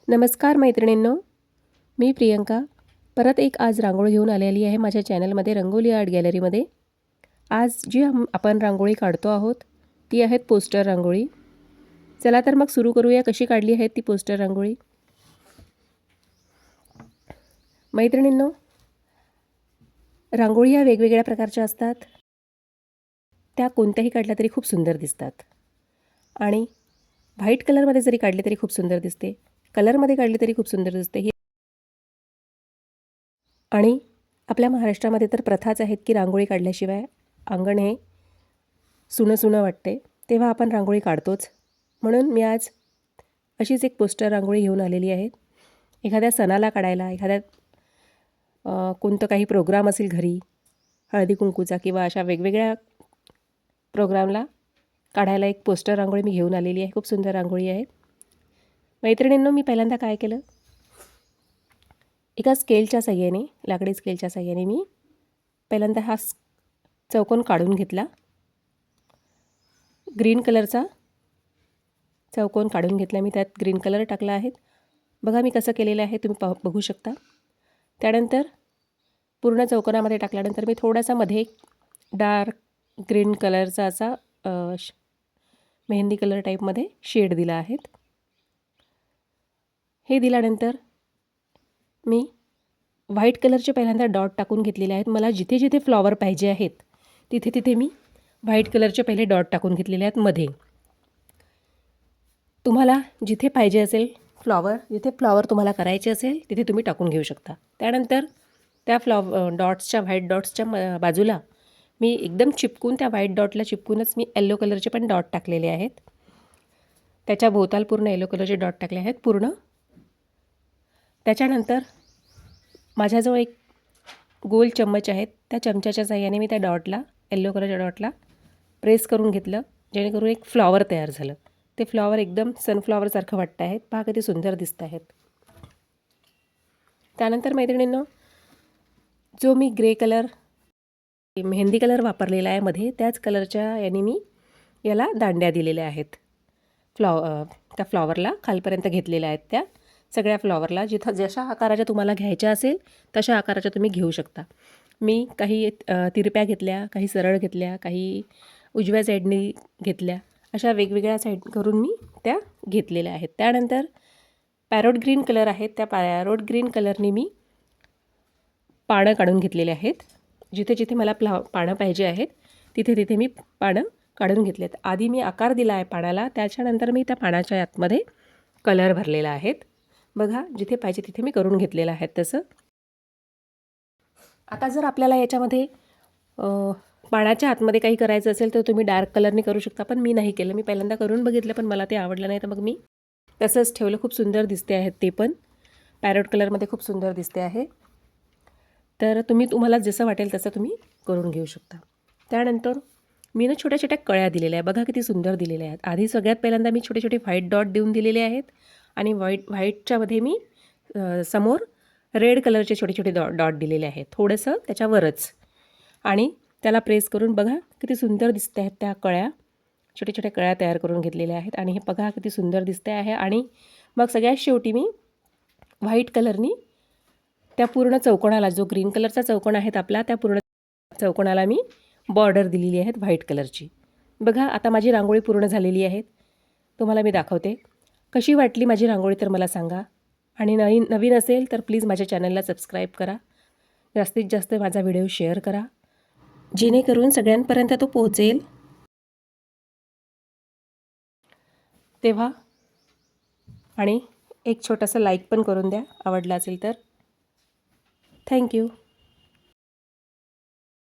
नमस्कार मैत्रिणींनो, मी प्रियंका परत एक आज रांगोळी घेऊन आलेली आहे माझ्या चॅनलमध्ये रंगोली आर्ट गॅलरीमध्ये। आज जी आपण रांगोळी काढतो आहोत ती आहेत पोस्टर रांगोळी। चला तर मग सुरू करूया कशी काढली आहे ती पोस्टर रांगोळी। मैत्रिणींनो, रांगोळी या वेगवेगळ्या प्रकारच्या असतात, त्या कोणत्याही काढल्या तरी खूप सुंदर दिसतात आणि व्हाईट कलरमध्ये जरी काढली तरी खूप सुंदर दिसते, कलरमध्ये काढली तरी खूप सुंदर दिसते। आणि आपल्या महाराष्ट्रामध्ये तर प्रथाच आहेत की रांगोळी काढल्याशिवाय अंगण हे सुनं सुनं वाटते, तेव्हा आपण रांगोळी काढतोच। म्हणून मी आज अशीच एक पोस्टर रांगोळी घेऊन आलेली आहे। एखाद्या सणाला काढायला, एखाद्या कोणतं काही प्रोग्राम असेल घरी, हळदी कुंकूचा किंवा अशा वेगवेगळ्या प्रोग्रामला काढायला एक पोस्टर रांगोळी मी घेऊन आलेली आहे। खूप सुंदर रांगोळी आहे। मैत्रिणींनो, मी पहिल्यांदा काय केलं, एका स्केलच्या साहाय्याने, लाकडी स्केलच्या साहाय्याने मी पहिल्यांदा हा चौकोन काढून घेतला। ग्रीन कलरचा चौकोन काढून घेतला मी, त्यात ग्रीन कलर टाकला आहे। बघा मी कसं केलेलं आहे, तुम्ही बघू शकता। त्यानंतर पूर्ण चौकोनामध्ये टाकल्यानंतर मी थोडासा मध्ये डार्क ग्रीन कलरचा असा मेहंदी कलर टाईपमध्ये शेड दिला आहे। हे दिल्यानंतर मी व्हाईट कलरचे पहिल्यांदा डॉट टाकून घेतलेले आहेत। मला जिथे जिथे फ्लॉवर पाहिजे आहेत तिथे तिथे मी व्हाईट कलरचे पहिले डॉट टाकून घेतलेले आहेत मध्ये। तुम्हाला जिथे पाहिजे असेल फ्लॉवर, जिथे फ्लॉवर तुम्हाला करायचे असेल तिथे तुम्ही टाकून घेऊ शकता। त्यानंतर त्या डॉट्सच्या, व्हाईट डॉट्सच्या बाजूला मी एकदम चिपकून, त्या व्हाईट डॉटला चिपकूनच मी येलो कलरचे पण डॉट टाकलेले आहेत। त्याच्या भोवताल पूर्ण येलो कलरचे डॉट टाकले आहेत पूर्ण। त्याच्यानंतर माझ्याजवळ एक गोल चम्मच आहे, त्या चमच्याच्या साहाय्याने मी त्या डॉटला, येलो कलरच्या डॉटला प्रेस करून घेतलं, जेणेकरून एक फ्लॉवर तयार झालं। ते फ्लॉवर एकदम सनफ्लॉवरसारखं वाटतं आहे, पहा किती सुंदर दिसत आहेत। त्यानंतर मैत्रिणींनो, जो मी ग्रे कलर, मेहंदी कलर वापरलेला आहे मध्ये, त्याच कलरच्या याने मी याला दांड्या दिलेल्या आहेत। त्या फ्लॉवरला खालपर्यंत घेतलेल्या आहेत, त्या सगळ्या फ्लॉवरला जिथं जशा आकाराच्या तुम्हाला घ्यायच्या असेल तशा आकाराच्या तुम्ही घेऊ शकता। मी काही तिरप्या घेतल्या, काही सरळ घेतल्या, काही उजव्या साईडने घेतल्या, अशा वेगवेगळ्या साईड करून मी त्या घेतलेल्या आहेत। त्यानंतर पॅरोट ग्रीन कलर आहेत, त्या पॅरोट ग्रीन कलरने मी पानं काढून घेतलेले आहेत। जिथे जिथे मला पानं पाहिजे आहेत तिथे तिथे मी पानं काढून घेतलेत। आधी मी आकार दिला आहे पानाला, त्याच्यानंतर मी त्या पानाच्या आतमध्ये कलर भरलेला आहेत। बघा, जिथे पाहिजे तिथे मी करून घेतलेलं आहे तसं। आता जर आपल्याला याच्यामध्ये पानाच्या आतमध्ये काही करायचं असेल तर तुम्ही डार्क कलरने करू शकता, पण मी नाही केलं। मी पहिल्यांदा करून बघितलं पण मला ते आवडलं नाही, तर मग मी तसंच ठेवलं। खूप सुंदर दिसते आहेत ते पण, पॅरोट कलरमध्ये खूप सुंदर दिसते आहे। तर तुम्हाला जसं वाटेल तसं तुम्ही करून घेऊ शकता। त्यानंतर मी छोट्या छोट्या कळ्या दिलेल्या आहेत, बघा किती सुंदर दिलेल्या आहेत। आधी सगळ्यात पहिल्यांदा मी छोटे छोटे व्हाईट डॉट देऊन दिलेले आहेत आणि व्हाईटच्यामध्ये मी समोर रेड कलरचे छोटे छोटे डॉट दिलेले आहेत, थोडंसं त्याच्यावरच, आणि त्याला प्रेस करून बघा किती सुंदर दिसत आहेत त्या कळ्या। छोट्या छोट्या कळ्या तयार करून घेतलेल्या आहेत आणि हे बघा किती सुंदर दिसते आहे। आणि मग सगळ्यात शेवटी मी व्हाईट कलरनी त्या पूर्ण चौकोनाला, जो ग्रीन कलरचा चौकोन आहे आपला, त्या पूर्ण चौकोनाला मी बॉर्डर दिलेली आहे व्हाईट कलरची। बघा, आता माझी रांगोळी पूर्ण झालेली आहे। तुम्हाला मी दाखवते कशी वाटली माझी रांगोळी, तर मला सांगा। आणि नवीन असेल तर प्लीज माझ्या चॅनलला सबस्क्राईब करा, जास्तीत जास्त माझा व्हिडिओ शेअर करा, जेणेकरून सगळ्यांपर्यंत तो पोहोचेल। तेव्हा आणि एक छोटासा लाईक पण करून द्या आवडला असेल तर। थँक्यू।